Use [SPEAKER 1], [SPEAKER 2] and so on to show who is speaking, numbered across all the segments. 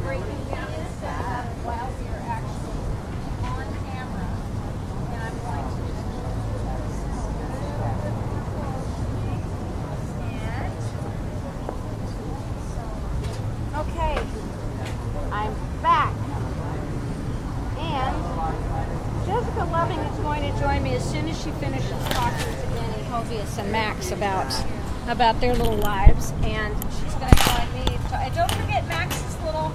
[SPEAKER 1] breaking down this setup while we are actually on camera. And I'm going to just okay, I'm back. And Jessica Loving is going to join me as soon as she finishes talking to Danny, Hovius, and Max about their little lives. And she's going to join me. And don't forget Max's little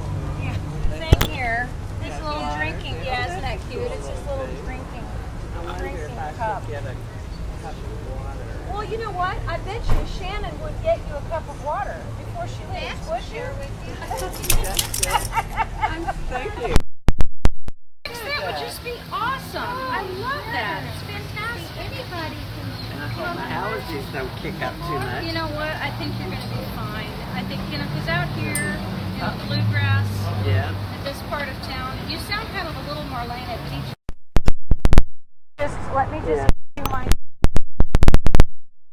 [SPEAKER 1] thing here. This little drinking. Yeah, isn't that cute? It's his little drinking cup. Well, you know what? I bet you Shannon would get you a cup of water before she leaves. Would she?
[SPEAKER 2] Thank you.
[SPEAKER 1] That would just be awesome. I love that. It's fantastic. Anybody can.
[SPEAKER 2] And I hope my allergies don't kick up too much.
[SPEAKER 1] You know what? I think you're going to be fine. I think, because out here in the bluegrass, in this part of town, you sound kind of a little Marlena. Just let me do my.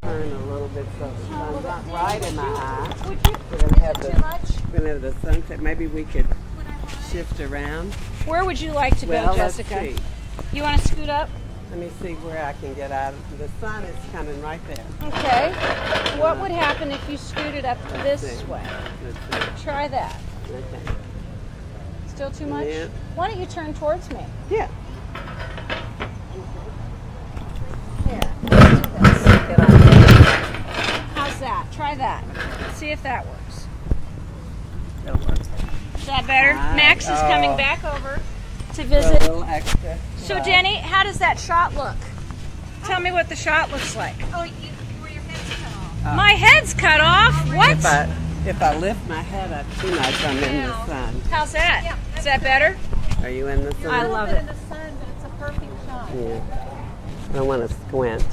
[SPEAKER 2] Turn a little bit so the sun's not right in my eye.
[SPEAKER 1] Would you? Is it too much?
[SPEAKER 2] We're going to have the sunset. Maybe we could shift around.
[SPEAKER 1] Where would you like to go, Jessica?
[SPEAKER 2] Let's see.
[SPEAKER 1] You want to scoot up?
[SPEAKER 2] Let me see where I can get out. The sun is coming right there.
[SPEAKER 1] Okay. What would happen if you scooted up this way?
[SPEAKER 2] Let's see.
[SPEAKER 1] Try that.
[SPEAKER 2] Okay.
[SPEAKER 1] Still too much?
[SPEAKER 2] Yeah.
[SPEAKER 1] Why don't you turn towards me?
[SPEAKER 2] Yeah.
[SPEAKER 1] Here. Let's do this. How's that? Try that. See if that works.
[SPEAKER 2] That'll work.
[SPEAKER 1] Is that better?
[SPEAKER 2] Hi.
[SPEAKER 1] Max is coming back over to
[SPEAKER 2] A
[SPEAKER 1] visit.
[SPEAKER 2] little extra.
[SPEAKER 1] So, Jenny, how does that shot look? Tell me what the shot looks like.
[SPEAKER 3] Oh, where your head's cut off.
[SPEAKER 1] My head's cut off. What?
[SPEAKER 2] If I lift my head up too much, I'm in the sun.
[SPEAKER 1] How's that? Is that better?
[SPEAKER 2] Are you in the sun?
[SPEAKER 1] I love
[SPEAKER 3] A
[SPEAKER 1] it.
[SPEAKER 3] little bit in the sun, but it's a perfect shot.
[SPEAKER 2] Yeah. I don't want to squint.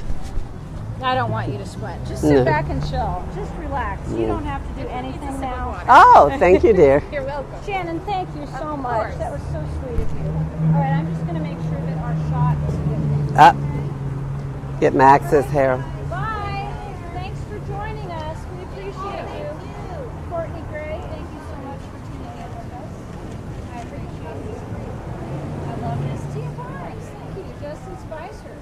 [SPEAKER 1] I don't want you to squint. Just sit back and chill. Just relax. You don't have to do anything now.
[SPEAKER 2] Oh, thank you, dear.
[SPEAKER 1] You're welcome. Shannon, thank you so much. That was so sweet of you. All right, I'm just going to make sure that our shot is good.
[SPEAKER 2] Get Max's hair.
[SPEAKER 1] Bye. Thanks for joining us. We appreciate you. Courtney Gray, thank you so much for tuning in with us. I appreciate you. I love this. Tia Barnes, thank you. Justin Spicer.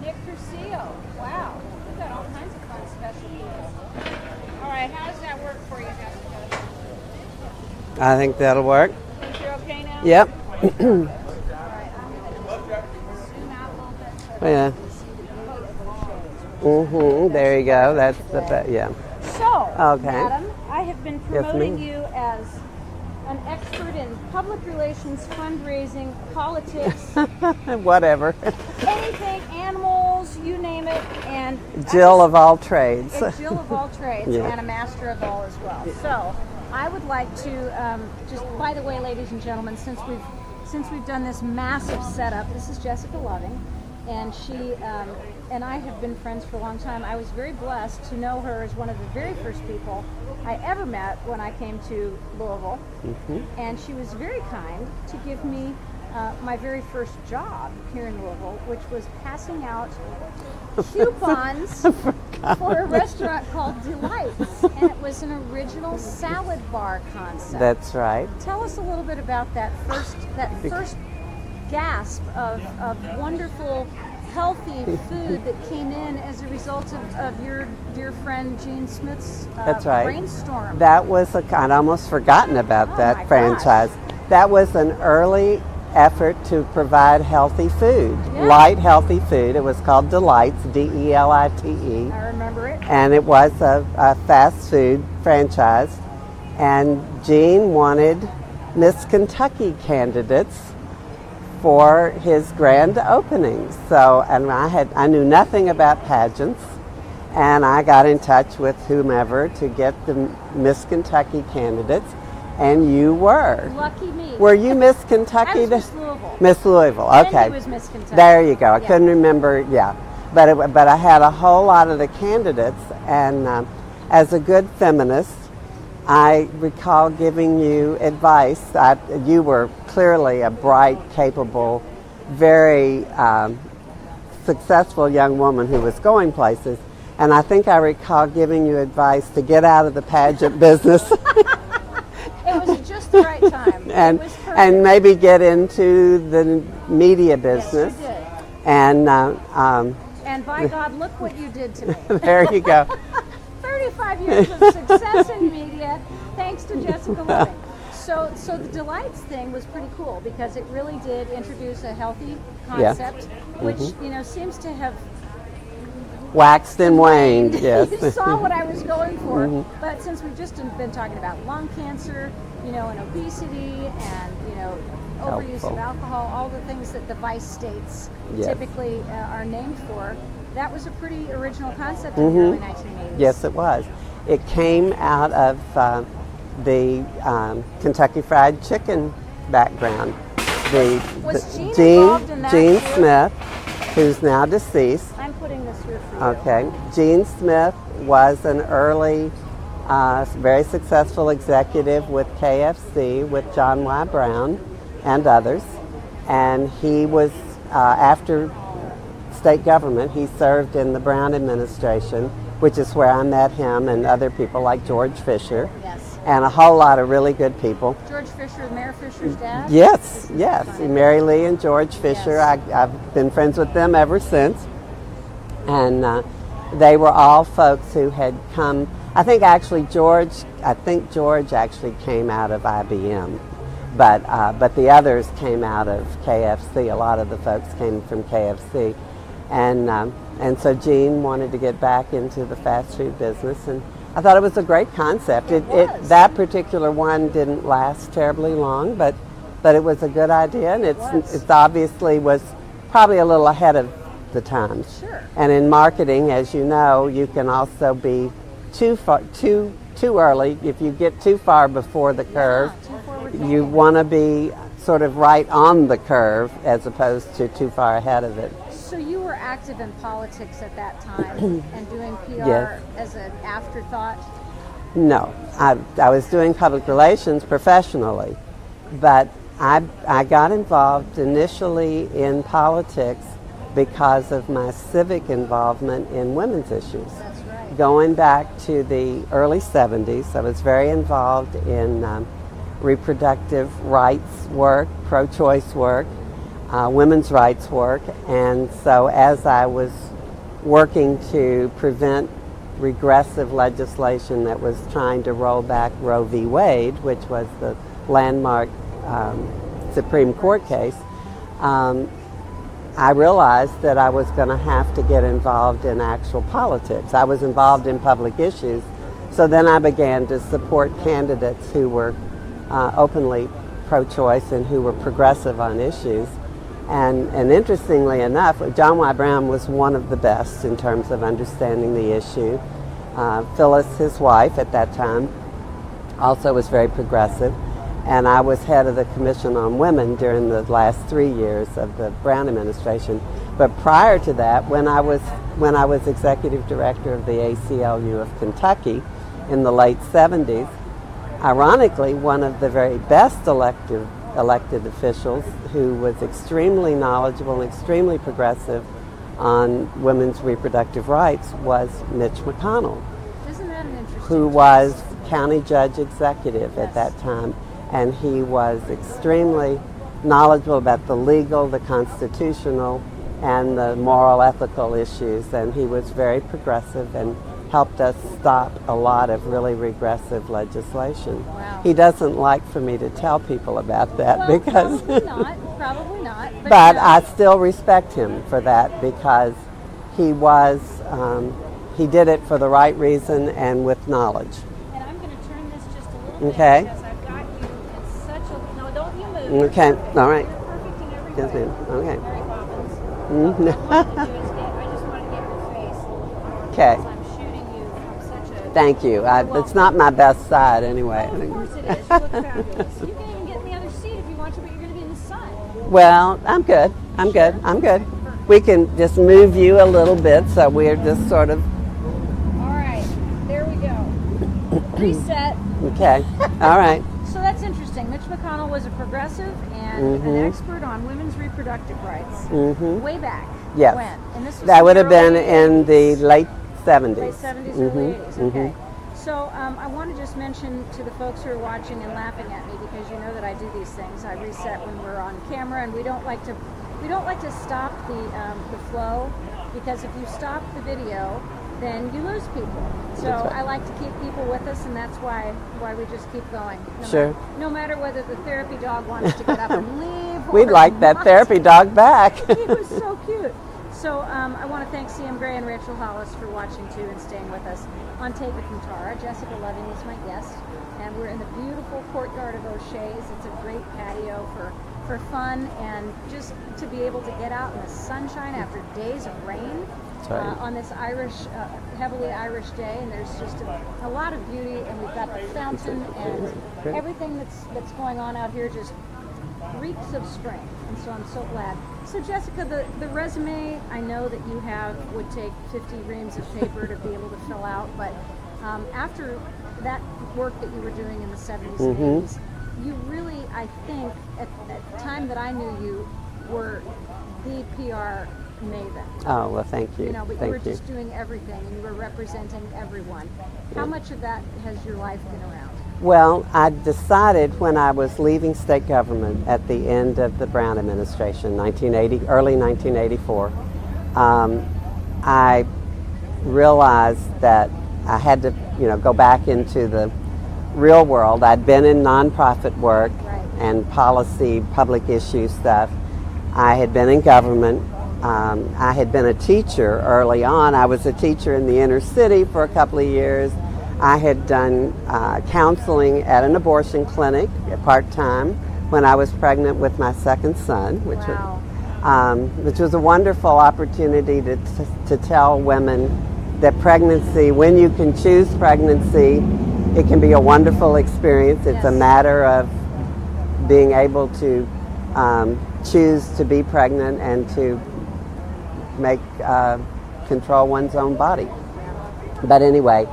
[SPEAKER 1] Nick Curcio. Wow. We've got all kinds of fun special deals. All right, how does that work for you, Jessica?
[SPEAKER 2] I think that'll work.
[SPEAKER 1] Think you're okay now?
[SPEAKER 2] Yep.
[SPEAKER 1] All right, I'm going to zoom out a little bit so
[SPEAKER 2] Yeah.
[SPEAKER 1] you can see the beautiful
[SPEAKER 2] There you go. That's the best. Yeah.
[SPEAKER 1] So,
[SPEAKER 2] Okay.
[SPEAKER 1] Madam, I have been promoting
[SPEAKER 2] ma'am.
[SPEAKER 1] you as an expert in public relations, fundraising, politics,
[SPEAKER 2] Whatever.
[SPEAKER 1] anything, animals, you name it, and
[SPEAKER 2] Jill of all trades.
[SPEAKER 1] a Jill of all trades
[SPEAKER 2] Yeah.
[SPEAKER 1] and a master of all as well. So, I would like to just, by the way, ladies and gentlemen, since we've done this massive setup, this is Jessica Loving, and she and I have been friends for a long time. I was very blessed to know her as one of the very first people I ever met when I came to Louisville, and she was very kind to give me my very first job here in Louisville, which was passing out coupons for a restaurant called Delights, and it was an original salad bar concept.
[SPEAKER 2] That's right.
[SPEAKER 1] Tell us a little bit about that first gasp of wonderful, healthy food that came in as a result of your dear friend Gene Smith's
[SPEAKER 2] That's right.
[SPEAKER 1] brainstorm.
[SPEAKER 2] That was I'd almost forgotten about
[SPEAKER 1] Oh my
[SPEAKER 2] that franchise. That was an early effort to provide healthy food, light healthy food. It was called Delights, Delite.
[SPEAKER 1] I remember it.
[SPEAKER 2] And it was a fast food franchise. And Gene wanted Miss Kentucky candidates for his grand opening. So, and I knew nothing about pageants, and I got in touch with whomever to get the Miss Kentucky candidates, and you were.
[SPEAKER 1] Lucky me.
[SPEAKER 2] Were you Miss Kentucky?
[SPEAKER 1] I was Miss Louisville.
[SPEAKER 2] Miss Louisville,
[SPEAKER 1] And
[SPEAKER 2] okay.
[SPEAKER 1] he was Miss Kentucky.
[SPEAKER 2] There you go. I
[SPEAKER 1] Yeah.
[SPEAKER 2] couldn't remember, But I had a whole lot of the candidates, and as a good feminist, I recall giving you advice. You were clearly a bright, capable, very successful young woman who was going places, and I think I recall giving you advice to get out of the pageant business.
[SPEAKER 1] It was just the right right time.
[SPEAKER 2] and
[SPEAKER 1] It was perfect.
[SPEAKER 2] and maybe get into the media business.
[SPEAKER 1] Yes, you did.
[SPEAKER 2] And
[SPEAKER 1] And by God, look what you did to me.
[SPEAKER 2] there you go.
[SPEAKER 1] 35 years of success in media, thanks to Jessica Loving. So the Delights thing was pretty cool because it really did introduce a healthy concept, which seems to have
[SPEAKER 2] Waxed and waned. Yes.
[SPEAKER 1] You saw what I was going for. But since we've just been talking about lung cancer, and obesity, and overuse
[SPEAKER 2] Helpful.
[SPEAKER 1] of alcohol, all the things that the vice states
[SPEAKER 2] Yes.
[SPEAKER 1] typically are named for, that was a pretty original concept in the early 1980s.
[SPEAKER 2] Yes, it was. It came out of the Kentucky Fried Chicken background.
[SPEAKER 1] Was Gene involved in that
[SPEAKER 2] Gene
[SPEAKER 1] too?
[SPEAKER 2] Smith, who's now deceased.
[SPEAKER 1] I'm putting this here for you.
[SPEAKER 2] Okay. Gene Smith was an early, very successful executive with KFC, with John Y. Brown and others. And he was, after state government, he served in the Brown administration, which is where I met him and other people like George Fisher.
[SPEAKER 1] Yes.
[SPEAKER 2] And a whole lot of really good people.
[SPEAKER 1] George Fisher, Mayor Fisher's dad?
[SPEAKER 2] Yes. Mary Lee and George Fisher.
[SPEAKER 1] Yes.
[SPEAKER 2] I've been friends with them ever since. And they were all folks who had come. I think George actually came out of IBM, but the others came out of KFC. A lot of the folks came from KFC, and so Gene wanted to get back into the fast food business, and I thought it was a great concept. That particular one didn't last terribly long, but it was a good idea, and it's obviously was probably a little ahead of the times.
[SPEAKER 1] Sure.
[SPEAKER 2] And in marketing, as you know, you can also be too early. If you get too far before the curve,
[SPEAKER 1] too forward
[SPEAKER 2] you
[SPEAKER 1] thinking.
[SPEAKER 2] want to be sort of right on the curve as opposed to too far ahead of it.
[SPEAKER 1] So you were active in politics at that time and doing PR
[SPEAKER 2] Yes.
[SPEAKER 1] as an afterthought?
[SPEAKER 2] No, I was doing public relations professionally, but I got involved initially in politics because of my civic involvement in women's issues.
[SPEAKER 1] That's right.
[SPEAKER 2] Going back to the early 70s, I was very involved in reproductive rights work, pro-choice work, women's rights work, and so as I was working to prevent regressive legislation that was trying to roll back Roe v. Wade, which was the landmark Supreme Court case, I realized that I was going to have to get involved in actual politics. I was involved in public issues, so then I began to support candidates who were openly pro-choice and who were progressive on issues. And interestingly enough, John Y. Brown was one of the best in terms of understanding the issue. Phyllis, his wife at that time, also was very progressive. And I was head of the Commission on Women during the last 3 years of the Brown administration. But prior to that, when I was executive director of the ACLU of Kentucky in the late 70s, ironically, one of the very best elected officials who was extremely knowledgeable and extremely progressive on women's reproductive rights was Mitch McConnell,
[SPEAKER 1] Isn't that an interesting
[SPEAKER 2] who was county judge executive at that time. And he was extremely knowledgeable about the legal, the constitutional, and the moral, ethical issues. And he was very progressive and helped us stop a lot of really regressive legislation.
[SPEAKER 1] Wow.
[SPEAKER 2] He doesn't like for me to tell people about that
[SPEAKER 1] Well,
[SPEAKER 2] because
[SPEAKER 1] probably not.
[SPEAKER 2] but I still respect him for that because he was he did it for the right reason and with knowledge.
[SPEAKER 1] And I'm going to turn this just a little
[SPEAKER 2] Okay.
[SPEAKER 1] bit because I've got you in such a... No, don't you move.
[SPEAKER 2] Okay, all right.
[SPEAKER 1] You're perfect in every
[SPEAKER 2] Yes,
[SPEAKER 1] way.
[SPEAKER 2] ma'am. Okay.
[SPEAKER 1] Mary Poppins.
[SPEAKER 2] Mhm.
[SPEAKER 1] I just want to get your face.
[SPEAKER 2] Okay.
[SPEAKER 1] Because I'm shooting you from such a...
[SPEAKER 2] Thank you. It's not my best side anyway.
[SPEAKER 1] Oh, of course it is. You look fabulous. You can even get in the other seat if you want to, but you're going to be in the sun.
[SPEAKER 2] Well, I'm good. I'm good. We can just move you a little bit so we're just sort of...
[SPEAKER 1] All right. There we go. Reset.
[SPEAKER 2] Okay. All right.
[SPEAKER 1] So that's interesting. Mitch McConnell was a progressive and an expert on women's reproductive rights. Way back.
[SPEAKER 2] Yes.
[SPEAKER 1] When? And this was
[SPEAKER 2] That
[SPEAKER 1] in
[SPEAKER 2] would
[SPEAKER 1] the
[SPEAKER 2] have been
[SPEAKER 1] early
[SPEAKER 2] in the
[SPEAKER 1] 80s.
[SPEAKER 2] late 70s.
[SPEAKER 1] Late 70s, early 80s. Okay. So I want to just mention to the folks who are watching and laughing at me, because you know that I do these things. I reset when we're on camera, and we don't like to stop the flow, because if you stop the video, then you lose people. So
[SPEAKER 2] That's right.
[SPEAKER 1] I like to keep people with us, and that's why we just keep going.
[SPEAKER 2] Sure.
[SPEAKER 1] No matter whether the therapy dog wants to get up and leave.
[SPEAKER 2] We'd
[SPEAKER 1] or
[SPEAKER 2] like that
[SPEAKER 1] not.
[SPEAKER 2] therapy dog back.
[SPEAKER 1] He was so cute. So I want to thank CM Gray and Rachel Hollis for watching too and staying with us. On Take It from Tara, Jessica Loving is my guest, and we're in the beautiful courtyard of O'Shea's. It's a great patio for fun and just to be able to get out in the sunshine after days of rain.
[SPEAKER 2] That's right.
[SPEAKER 1] On this heavily Irish day, and there's just a lot of beauty, and we've got the fountain and everything that's going on out here just reeks of spring, and so I'm so glad. So Jessica, the resume I know that you have would take 50 reams of paper to be able to fill out, but after that work that you were doing in the 70s and 80s, you really, I think, at the time that I knew you, were the PR maven.
[SPEAKER 2] Oh, well, thank you.
[SPEAKER 1] You know, but
[SPEAKER 2] Thank
[SPEAKER 1] you were just doing everything, and you were representing everyone. How much of that has your life been around?
[SPEAKER 2] Well, I decided when I was leaving state government at the end of the Brown administration, early 1984, I realized that I had to, go back into the real world. I'd been in nonprofit work and policy, public issue stuff. I had been in government. I had been a teacher early on. I was a teacher in the inner city for a couple of years. I had done counseling at an abortion clinic part-time when I was pregnant with my second son, which was a wonderful opportunity to tell women that pregnancy, when you can choose pregnancy, it can be a wonderful experience. It's a matter of being able to choose to be pregnant and to control one's own body. But anyway,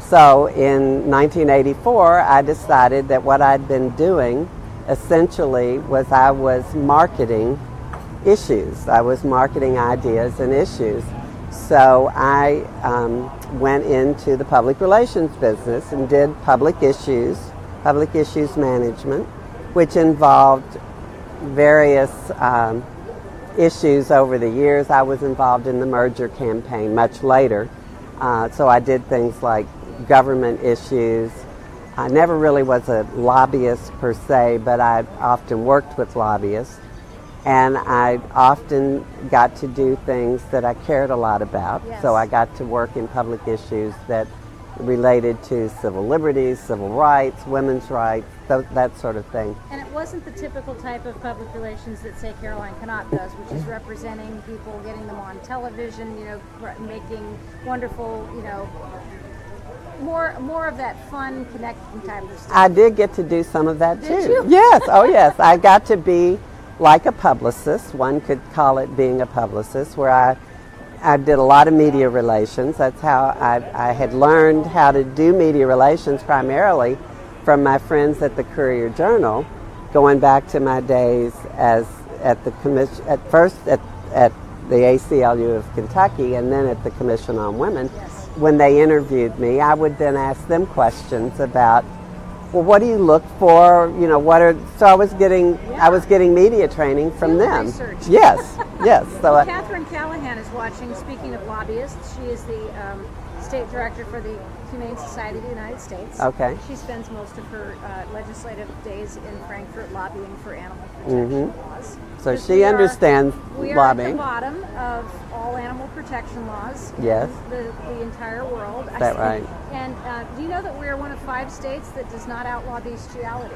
[SPEAKER 2] so in 1984, I decided that what I'd been doing essentially was I was marketing issues. I was marketing ideas and issues. So I went into the public relations business and did public issues management, which involved various issues over the years. I was involved in the merger campaign much later. So I did things like government issues. I never really was a lobbyist per se, but I often worked with lobbyists. And I often got to do things that I cared a lot about.
[SPEAKER 1] Yes.
[SPEAKER 2] So I got to work in public issues that related to civil liberties, civil rights, women's rights, that sort of thing.
[SPEAKER 1] And it wasn't the typical type of public relations that, say, Caroline Knott does, which is representing people, getting them on television, making wonderful, more of that fun, connecting type of stuff.
[SPEAKER 2] I did get to do some of that too.
[SPEAKER 1] Did you?
[SPEAKER 2] Yes, oh yes. I got to be like a publicist. One could call it being a publicist, where I did a lot of media relations. That's how I had learned how to do media relations primarily from my friends at the Courier-Journal, going back to my days as at the commission, at first at the ACLU of Kentucky and then at the Commission on Women.
[SPEAKER 1] Yes.
[SPEAKER 2] When they interviewed me, I would then ask them questions about, well, what do you look for? So I was getting media training from them.
[SPEAKER 1] Research.
[SPEAKER 2] Yes, yes. So
[SPEAKER 1] Catherine Callahan is watching. Speaking of lobbyists, she is the state director for the Humane Society of the United States.
[SPEAKER 2] Okay.
[SPEAKER 1] She spends most of her legislative days in Frankfurt lobbying for animal protection laws.
[SPEAKER 2] So
[SPEAKER 1] Because
[SPEAKER 2] she understands
[SPEAKER 1] we are
[SPEAKER 2] lobbying.
[SPEAKER 1] at the bottom of all animal protection laws
[SPEAKER 2] Yes.
[SPEAKER 1] in the entire world.
[SPEAKER 2] Is that right?
[SPEAKER 1] And do you know that we are one of 5 states that does not outlaw bestiality?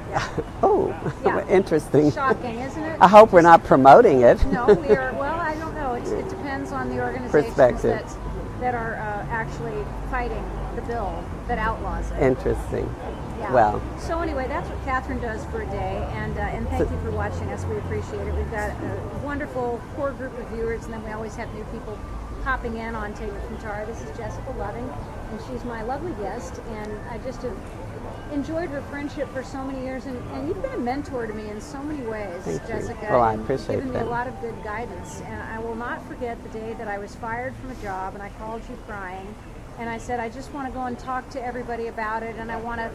[SPEAKER 1] Yeah.
[SPEAKER 2] Oh,
[SPEAKER 1] Yeah.
[SPEAKER 2] interesting.
[SPEAKER 1] Shocking, isn't it?
[SPEAKER 2] I hope we're not promoting it.
[SPEAKER 1] No, we are. Well, I don't know. It depends on the organizations
[SPEAKER 2] Perspective.
[SPEAKER 1] that are actually fighting the bill that outlaws it.
[SPEAKER 2] Interesting.
[SPEAKER 1] Yeah.
[SPEAKER 2] Well.
[SPEAKER 1] So anyway, that's what Catherine does for a day, and thank you for watching us. We appreciate it. We've got a wonderful core group of viewers, and then we always have new people popping in on Take It from Tara. This is Jessica Loving, and she's my lovely guest, and I just have enjoyed her friendship for so many years, and you've been a mentor to me in so many ways,
[SPEAKER 2] Thank you.
[SPEAKER 1] Jessica.
[SPEAKER 2] Well, I
[SPEAKER 1] and
[SPEAKER 2] appreciate
[SPEAKER 1] given me
[SPEAKER 2] that.
[SPEAKER 1] a lot of good guidance, and I will not forget the day that I was fired from a job, and I called you crying, and I said, I just want to go and talk to everybody about it, and I want to,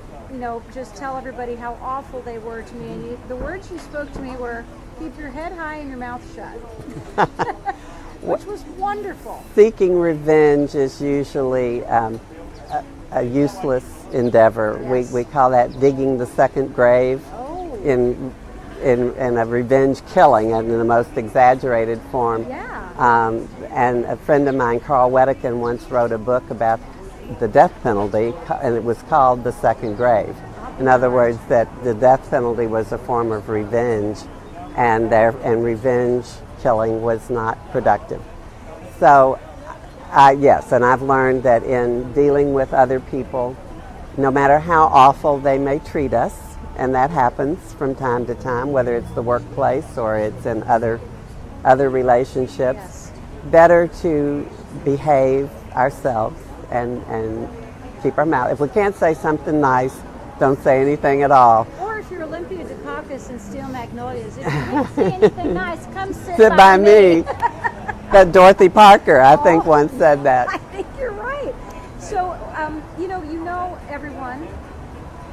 [SPEAKER 1] just tell everybody how awful they were to me. And the words you spoke to me were, keep your head high and your mouth shut, which was wonderful.
[SPEAKER 2] Seeking revenge is usually a useless endeavor.
[SPEAKER 1] Yes.
[SPEAKER 2] We call that digging the second grave in a revenge killing, and in the most exaggerated form.
[SPEAKER 1] Yeah.
[SPEAKER 2] And a friend of mine, Carl Wedekind, once wrote a book about the death penalty, and it was called The Second Grave. In other words, that the death penalty was a form of revenge, and revenge killing was not productive. So, yes, and I've learned that in dealing with other people, no matter how awful they may treat us, and that happens from time to time, whether it's the workplace or it's in other relationships,
[SPEAKER 1] Yes.
[SPEAKER 2] better to behave ourselves and keep our mouth. If we can't say something nice, don't say anything at all.
[SPEAKER 1] Or if you're Olympia Dukakis and Steel Magnolias, if you can't say anything nice, come sit
[SPEAKER 2] By me. That Dorothy Parker, I think,
[SPEAKER 1] Oh.
[SPEAKER 2] once said that.
[SPEAKER 1] I think you're right. So, you know everyone.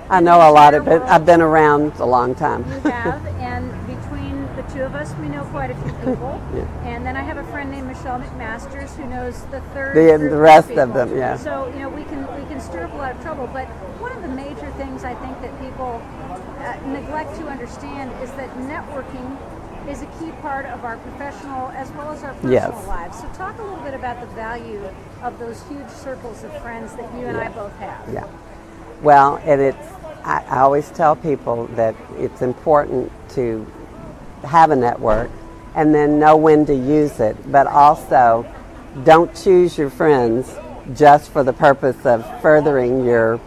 [SPEAKER 2] I know a lot of it. I've been around a long time.
[SPEAKER 1] You have, and between the two of us, we know quite a few people.
[SPEAKER 2] Yeah.
[SPEAKER 1] And then I have a friend named Michelle McMasters who knows the third.
[SPEAKER 2] The
[SPEAKER 1] group
[SPEAKER 2] rest
[SPEAKER 1] people.
[SPEAKER 2] of them, yeah.
[SPEAKER 1] So we can stir up a lot of trouble. But one of the major things I think that people neglect to understand is that networking is a key part of our professional as well as our personal
[SPEAKER 2] Yes.
[SPEAKER 1] lives. So talk a little bit about the value of those huge circles of friends that you and I both have.
[SPEAKER 2] Yeah. Well, and I always tell people that it's important to have a network and then know when to use it, but also don't choose your friends just for the purpose of furthering your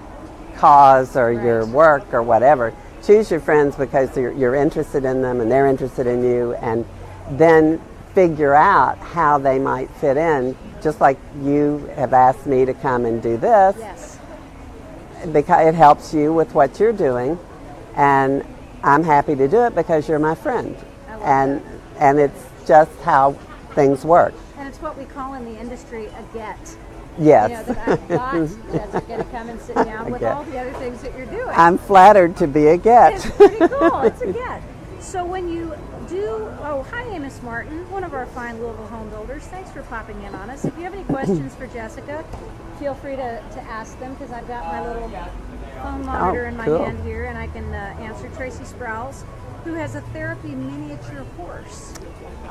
[SPEAKER 2] cause or your work or whatever. Choose your friends because you're interested in them and they're interested in you, and then figure out how they might fit in, just like you have asked me to come and do this.
[SPEAKER 1] Yes.
[SPEAKER 2] Because it helps you with what you're doing, and I'm happy to do it because you're my friend. And it's just how things work.
[SPEAKER 1] And it's what we call in the industry a get.
[SPEAKER 2] Yes.
[SPEAKER 1] That I've got that's going to come and sit down with
[SPEAKER 2] get.
[SPEAKER 1] all the other things that you're doing.
[SPEAKER 2] I'm flattered to be a get.
[SPEAKER 1] It's pretty cool. It's a get. So when you do, hi Amos Martin, one of our fine Louisville home builders. Thanks for popping in on us. If you have any questions for Jessica, feel free to ask them, because I've got my little phone monitor in my
[SPEAKER 2] cool.
[SPEAKER 1] hand here, and I can answer. Tracy Sprouse, who has a therapy miniature horse.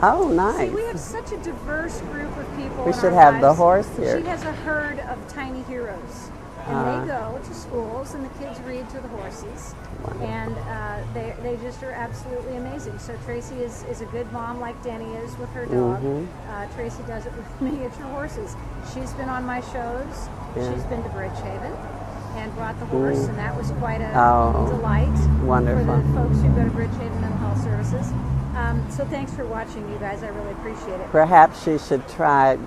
[SPEAKER 2] Oh, nice.
[SPEAKER 1] See, we have such a diverse group of people.
[SPEAKER 2] We
[SPEAKER 1] in
[SPEAKER 2] should
[SPEAKER 1] our
[SPEAKER 2] have the
[SPEAKER 1] lives.
[SPEAKER 2] horse here.
[SPEAKER 1] She has a herd of tiny heroes, and they go to schools, and the kids read to the horses, and they just are absolutely amazing. So Tracy is a good mom, like Denny is with her dog. Tracy does it with miniature horses. She's been on my shows.
[SPEAKER 2] Yeah.
[SPEAKER 1] She's been to Bridgehaven and brought the horse, and that was quite a delight
[SPEAKER 2] wonderful.
[SPEAKER 1] for the folks who go to Bridgehaven Mental Health Services. So thanks for watching, you guys. I really appreciate it.
[SPEAKER 2] Perhaps she should try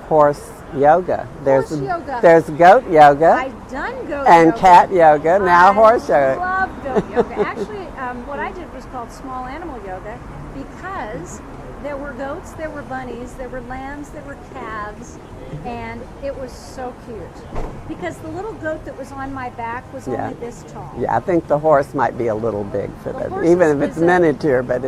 [SPEAKER 2] horse yoga.
[SPEAKER 1] Horse yoga.
[SPEAKER 2] There's goat yoga
[SPEAKER 1] I've done goat
[SPEAKER 2] and
[SPEAKER 1] yoga.
[SPEAKER 2] cat yoga. Now
[SPEAKER 1] I
[SPEAKER 2] horse yoga.
[SPEAKER 1] love goat yoga. Actually, what I did was called small animal yoga, because there were goats, there were bunnies, there were lambs, there were calves, and it was so cute. Because the little goat that was on my back was only this tall.
[SPEAKER 2] Yeah, I think the horse might be a little big for
[SPEAKER 1] The
[SPEAKER 2] that,
[SPEAKER 1] horse
[SPEAKER 2] even if
[SPEAKER 1] is
[SPEAKER 2] it's miniature. But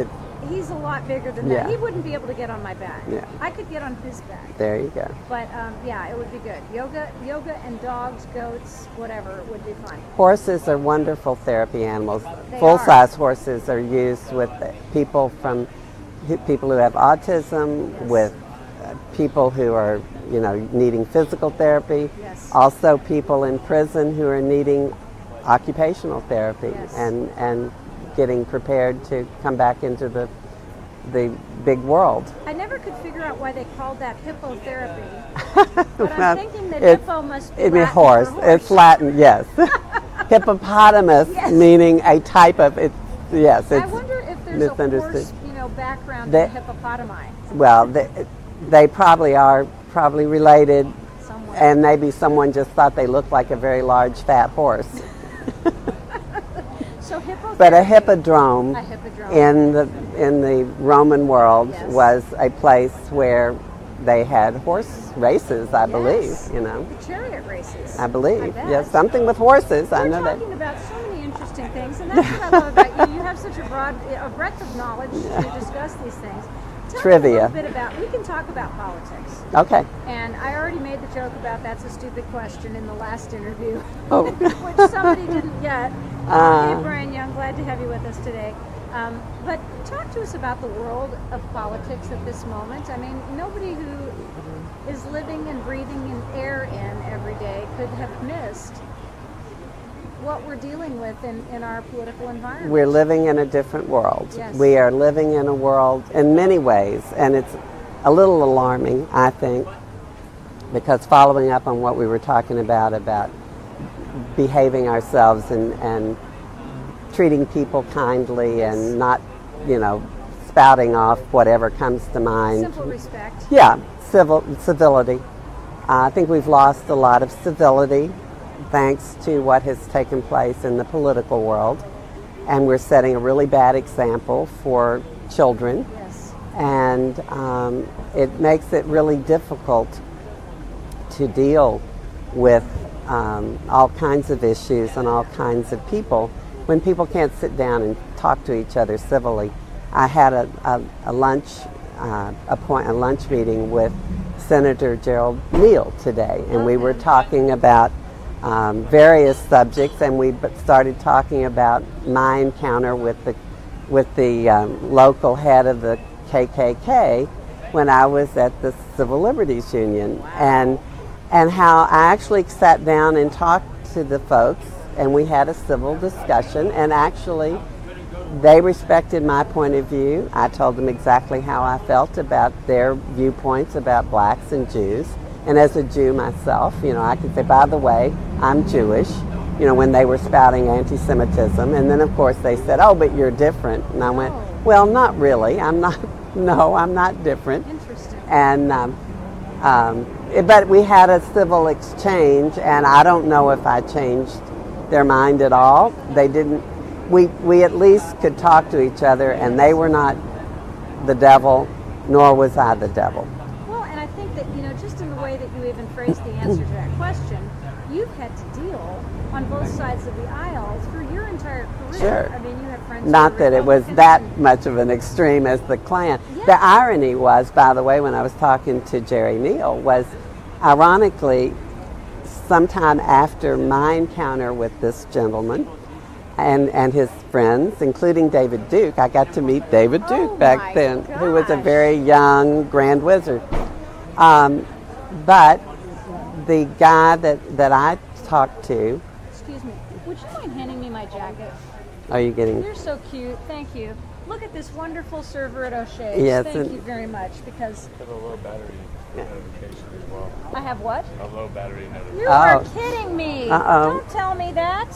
[SPEAKER 1] he's a lot bigger than
[SPEAKER 2] Yeah.
[SPEAKER 1] that. He wouldn't be able to get on my back.
[SPEAKER 2] Yeah.
[SPEAKER 1] I could get on his back.
[SPEAKER 2] there you go.
[SPEAKER 1] But yeah, it would be good. Yoga and dogs, goats, whatever, would be fun.
[SPEAKER 2] Horses are wonderful therapy animals.
[SPEAKER 1] They
[SPEAKER 2] Full-size horses are used with people who have autism, with people who are, needing physical therapy.
[SPEAKER 1] Yes.
[SPEAKER 2] Also, people in prison who are needing occupational therapy
[SPEAKER 1] Yes.
[SPEAKER 2] and getting prepared to come back into the big world.
[SPEAKER 1] I never could figure out why they called that hippotherapy. But I'm thinking that
[SPEAKER 2] It's-
[SPEAKER 1] hippo must be
[SPEAKER 2] It means
[SPEAKER 1] Latin
[SPEAKER 2] horse.
[SPEAKER 1] for
[SPEAKER 2] It's Latin, yes. Hippopotamus,
[SPEAKER 1] Yes.
[SPEAKER 2] meaning a type of it. Yes,
[SPEAKER 1] I
[SPEAKER 2] it's
[SPEAKER 1] wonder if there's a
[SPEAKER 2] misunderstood.
[SPEAKER 1] horse, background
[SPEAKER 2] They-
[SPEAKER 1] to hippopotami
[SPEAKER 2] Well, they probably are related,
[SPEAKER 1] somewhere.
[SPEAKER 2] and maybe someone just thought they looked like a very large fat horse.
[SPEAKER 1] So hippotherapy.
[SPEAKER 2] But a hippodrome,
[SPEAKER 1] A hippodrome.
[SPEAKER 2] in the Roman world
[SPEAKER 1] Yes.
[SPEAKER 2] was a place where they had horse races, I believe, you know.
[SPEAKER 1] The chariot races.
[SPEAKER 2] I believe.
[SPEAKER 1] bet.
[SPEAKER 2] Yes, something with horses. I know
[SPEAKER 1] We're
[SPEAKER 2] that.
[SPEAKER 1] talking about so many interesting things, and that's what I love about you. You have such a breadth of knowledge to discuss these things. Tell
[SPEAKER 2] Trivia.
[SPEAKER 1] me a little bit about, we can talk about politics.
[SPEAKER 2] Okay.
[SPEAKER 1] And I already made the joke about that's a stupid question in the last interview,
[SPEAKER 2] Oh.
[SPEAKER 1] which somebody didn't get. Hey, Brian Young, glad to have you with us today. But talk to us about the world of politics at this moment. I mean, nobody who is living and breathing in air in every day could have missed what we're dealing with in our political environment.
[SPEAKER 2] We're living in a different world.
[SPEAKER 1] Yes.
[SPEAKER 2] We are living in a world in many ways, and it's a little alarming, I think, because following up on what we were talking about behaving ourselves and treating people kindly and not, you know, spouting off whatever comes to mind.
[SPEAKER 1] Simple respect.
[SPEAKER 2] Yeah, civility. I think we've lost a lot of civility thanks to what has taken place in the political world, and we're setting a really bad example for children.
[SPEAKER 1] Yes.
[SPEAKER 2] And it makes it really difficult to deal with all kinds of issues and all kinds of people when people can't sit down and talk to each other civilly. I had a lunch meeting with Senator Gerald Neal today, and we were talking about various subjects, and we started talking about my encounter with the local head of the KKK when I was at the Civil Liberties Union, and how I actually sat down and talked to the folks, and we had a civil discussion, and actually they respected my point of view. I told them exactly how I felt about their viewpoints about blacks and Jews. And as a Jew myself, you know, I could say, by the way, I'm Jewish, you know, when they were spouting anti-Semitism. And then, of course, they said, oh, but you're different. And I went, well, not really. I'm not different.
[SPEAKER 1] Interesting.
[SPEAKER 2] And, but we had a civil exchange, and I don't know if I changed their mind at all. They didn't. We at least could talk to each other, and they were not the devil, nor was I the devil.
[SPEAKER 1] Well, and I think that, you know, just in the way that you even phrased the answer to that question, you've had to deal on both sides of the aisle through your entire career.
[SPEAKER 2] Sure.
[SPEAKER 1] I mean, you have friends.
[SPEAKER 2] Not that it was that much of an extreme as the Klan.
[SPEAKER 1] Yeah.
[SPEAKER 2] The irony was, by the way, when I was talking to Jerry Neal, was ironically, sometime after my encounter with this gentleman and his friends, including David Duke, I got to meet David Duke back then, who was a very young Grand Wizard. But the guy that I talked to.
[SPEAKER 1] Excuse me. Would you mind handing me my jacket?
[SPEAKER 2] Are you getting?
[SPEAKER 1] You're so cute. Thank you. Look at this wonderful server at O'Shea's.
[SPEAKER 2] Yes,
[SPEAKER 1] Thank you very much, because
[SPEAKER 4] Have a low battery notification as well.
[SPEAKER 1] I have what?
[SPEAKER 4] A low battery notification.
[SPEAKER 1] You are kidding me.
[SPEAKER 2] Uh-oh.
[SPEAKER 1] Don't tell me that.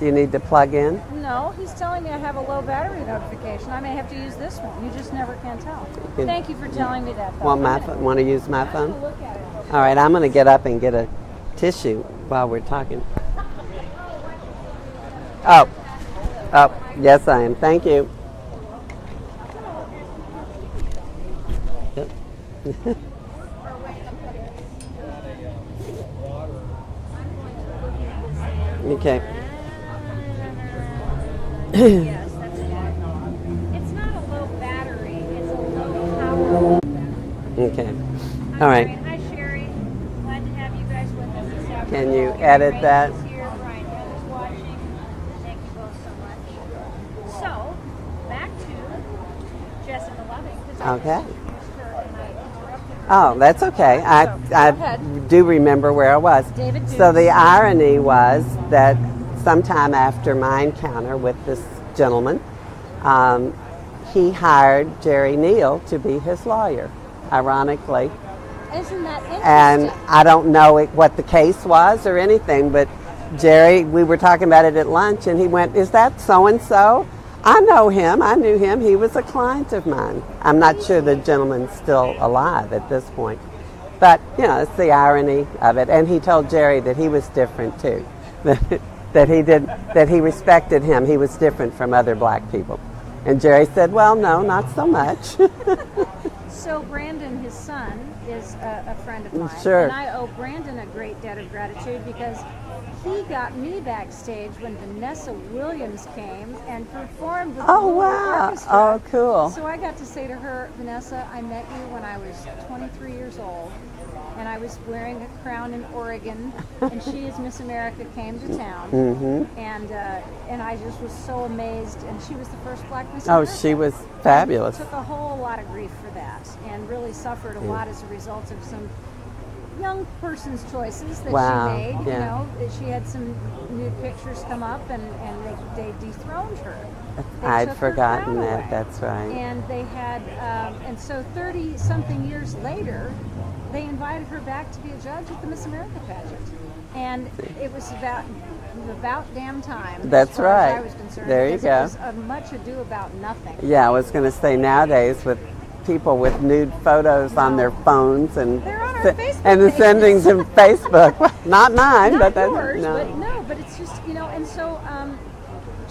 [SPEAKER 2] Do you need to plug in?
[SPEAKER 1] No, he's telling me I have a low battery notification. I may have to use this one. You just never can tell.
[SPEAKER 2] can-
[SPEAKER 1] Thank you for telling me that, though.
[SPEAKER 2] Want to use my
[SPEAKER 1] I'm
[SPEAKER 2] phone?
[SPEAKER 1] gonna look at it.
[SPEAKER 2] All right, I'm going to get up and get a tissue while we're talking. Oh, yes, I am. Thank you. Yep. Okay.
[SPEAKER 1] Yes, that's fine. It's not a low battery, it's a low power.
[SPEAKER 2] Okay.
[SPEAKER 1] I'm
[SPEAKER 2] All right.
[SPEAKER 1] sorry. Hi, Sherry. Glad to have you guys with us this afternoon.
[SPEAKER 2] Can you edit that?
[SPEAKER 1] Rachel's here, Brian Young is watching. Thank you both so much. So, back to Jessica Loving. 'Cause I
[SPEAKER 2] Okay.
[SPEAKER 1] introduced her and I interrupted her.
[SPEAKER 2] Oh, that's okay.
[SPEAKER 1] Go
[SPEAKER 2] I
[SPEAKER 1] ahead.
[SPEAKER 2] do remember where I was.
[SPEAKER 1] David
[SPEAKER 2] So
[SPEAKER 1] Duke.
[SPEAKER 2] the irony was that sometime after my encounter with this gentleman, he hired Jerry Neal to be his lawyer, ironically.
[SPEAKER 1] Isn't that interesting?
[SPEAKER 2] And I don't know what the case was or anything, but Jerry, we were talking about it at lunch, and he went, "Is that so-and-so? I know him. I knew him. He was a client of mine." I'm not sure the gentleman's still alive at this point. But, you know, it's the irony of it. And he told Jerry that he was different, too. that he respected him. He was different from other black people. And Jerry said, "Well, no, not so much."
[SPEAKER 1] so Brandon, his son, is a friend of mine.
[SPEAKER 2] Sure.
[SPEAKER 1] And I owe Brandon a great debt of gratitude because he got me backstage when Vanessa Williams came and performed with the
[SPEAKER 2] Oh,
[SPEAKER 1] Little
[SPEAKER 2] wow.
[SPEAKER 1] Orchestra.
[SPEAKER 2] Oh, cool.
[SPEAKER 1] So I got to say to her, Vanessa, I met you when I was 23 years old, and I was wearing a crown in Oregon, and she, as Miss America, came to town, and I just was so amazed. And she was the first Black Miss
[SPEAKER 2] Oh,
[SPEAKER 1] America.
[SPEAKER 2] she was fabulous.
[SPEAKER 1] Took a whole lot of grief for that, and really suffered a lot as a result of some young person's choices that
[SPEAKER 2] Wow,
[SPEAKER 1] she made.
[SPEAKER 2] yeah.
[SPEAKER 1] You know, that she had some nude pictures come up, and they dethroned her. They
[SPEAKER 2] I'd
[SPEAKER 1] took her
[SPEAKER 2] forgotten
[SPEAKER 1] crown
[SPEAKER 2] that.
[SPEAKER 1] away.
[SPEAKER 2] That's right.
[SPEAKER 1] And they had, and so 30-something years later, they invited her back to be a judge at the Miss America pageant, and it was about damn time.
[SPEAKER 2] That's
[SPEAKER 1] as far as
[SPEAKER 2] right.
[SPEAKER 1] I was concerned.
[SPEAKER 2] There you
[SPEAKER 1] because
[SPEAKER 2] go.
[SPEAKER 1] It was a much ado about nothing.
[SPEAKER 2] Yeah, I was going to say nowadays with people with nude photos on their phones and
[SPEAKER 1] They're on our Facebook
[SPEAKER 2] and
[SPEAKER 1] pages.
[SPEAKER 2] sending to Facebook. Not mine,
[SPEAKER 1] Not
[SPEAKER 2] but that's
[SPEAKER 1] yours,
[SPEAKER 2] no.
[SPEAKER 1] but no, but it's just, you know, and so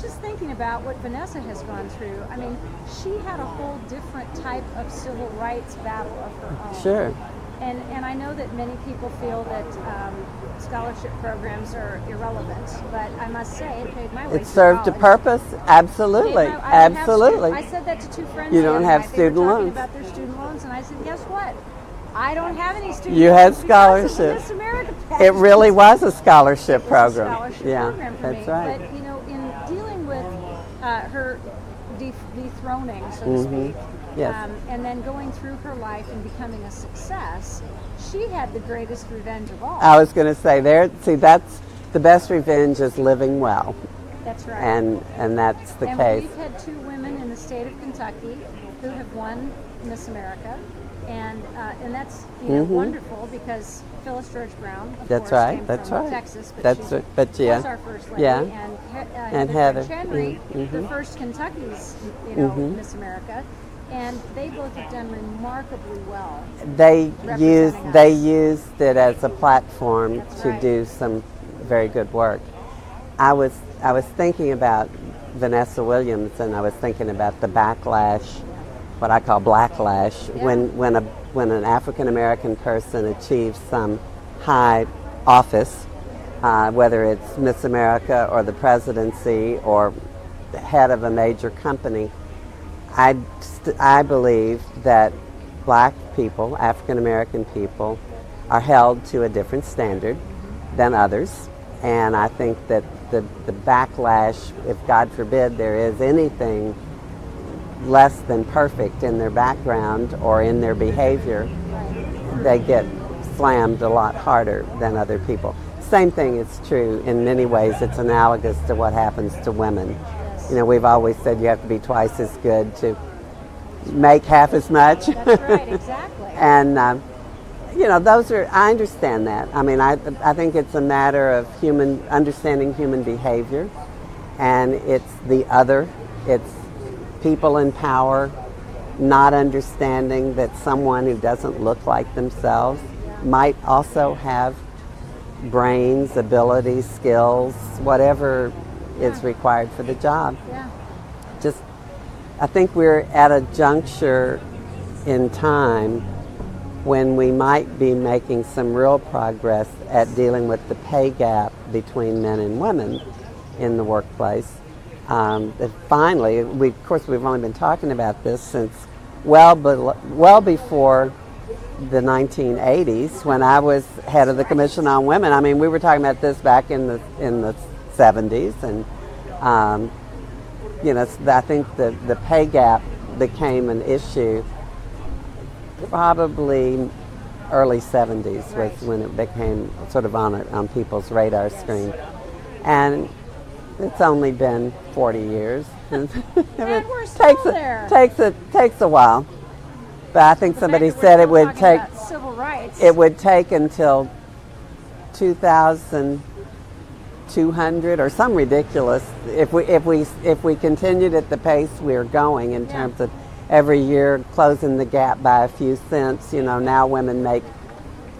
[SPEAKER 1] just thinking about what Vanessa has gone through, I mean, she had a whole different type of civil rights battle of her own.
[SPEAKER 2] Sure.
[SPEAKER 1] And I know that many people feel that scholarship programs are irrelevant, but I must say it paid my way
[SPEAKER 2] It
[SPEAKER 1] through
[SPEAKER 2] served a
[SPEAKER 1] college.
[SPEAKER 2] purpose. Absolutely.
[SPEAKER 1] I don't have
[SPEAKER 2] Absolutely.
[SPEAKER 1] I said that to two friends.
[SPEAKER 2] You
[SPEAKER 1] the
[SPEAKER 2] don't
[SPEAKER 1] other
[SPEAKER 2] have
[SPEAKER 1] night. They were
[SPEAKER 2] student
[SPEAKER 1] talking
[SPEAKER 2] loans.
[SPEAKER 1] about their student loans, and I said, guess what? I don't have any student
[SPEAKER 2] You
[SPEAKER 1] loans.
[SPEAKER 2] had
[SPEAKER 1] because of the
[SPEAKER 2] scholarship.
[SPEAKER 1] Miss America
[SPEAKER 2] It
[SPEAKER 1] pageant.
[SPEAKER 2] really was a scholarship
[SPEAKER 1] It was
[SPEAKER 2] program.
[SPEAKER 1] a scholarship
[SPEAKER 2] Yeah,
[SPEAKER 1] program for
[SPEAKER 2] that's
[SPEAKER 1] me.
[SPEAKER 2] right.
[SPEAKER 1] But, you know, in dealing with her dethroning, so to speak,
[SPEAKER 2] Yes.
[SPEAKER 1] and then going through her life and becoming a success, she had the greatest revenge of all.
[SPEAKER 2] I was going to say that's the best revenge is living well,
[SPEAKER 1] That's right.
[SPEAKER 2] and that's the
[SPEAKER 1] and
[SPEAKER 2] case.
[SPEAKER 1] we've had two women in the state of Kentucky who have won Miss America, and that's wonderful because Phyllis George Brown, of
[SPEAKER 2] That's
[SPEAKER 1] course,
[SPEAKER 2] right.
[SPEAKER 1] came
[SPEAKER 2] That's
[SPEAKER 1] from
[SPEAKER 2] right.
[SPEAKER 1] Texas, but
[SPEAKER 2] That's
[SPEAKER 1] she
[SPEAKER 2] right. But yeah.
[SPEAKER 1] was our first lady,
[SPEAKER 2] Yeah.
[SPEAKER 1] and
[SPEAKER 2] Heather.
[SPEAKER 1] Henry, the first Kentucky's Miss America, and they both have done remarkably well.
[SPEAKER 2] They
[SPEAKER 1] representing
[SPEAKER 2] used it as a platform
[SPEAKER 1] That's
[SPEAKER 2] to
[SPEAKER 1] right.
[SPEAKER 2] do some very good work. I was thinking about Vanessa Williams, and I was thinking about the backlash, what I call blacklash,
[SPEAKER 1] Yeah.
[SPEAKER 2] when an African American person achieves some high office, whether it's Miss America or the presidency or the head of a major company. I believe that black people, African American people, are held to a different standard than others. And I think that the backlash, if God forbid there is anything less than perfect in their background or in their behavior, they get slammed a lot harder than other people. Same thing is true in many ways. It's analogous to what happens to women. You know, we've always said you have to be twice as good to make half as much.
[SPEAKER 1] That's right, exactly.
[SPEAKER 2] And, you know, I understand that. I mean, I think it's a matter of understanding human behavior, and it's the other. It's people in power not understanding that someone who doesn't look like themselves might also have brains, abilities, skills, whatever is required for the job.
[SPEAKER 1] Yeah.
[SPEAKER 2] I think we're at a juncture in time when we might be making some real progress at dealing with the pay gap between men and women in the workplace. That finally, of course, we've only been talking about this since well before the 1980s, when I was head of the Commission on Women. I mean, we were talking about this back in the 70s, and you know, I think the pay gap became an issue probably early 70s was when it became sort of on people's radar screen, and it's only been 40 years.
[SPEAKER 1] And we're still there.
[SPEAKER 2] Takes a while, but I think somebody
[SPEAKER 1] The fact that
[SPEAKER 2] said
[SPEAKER 1] we're
[SPEAKER 2] it would
[SPEAKER 1] still
[SPEAKER 2] take
[SPEAKER 1] talking about civil rights.
[SPEAKER 2] it would take until 2200 or some ridiculous, if we continued at the pace we're going in terms of every year closing the gap by a few cents. You know, now women make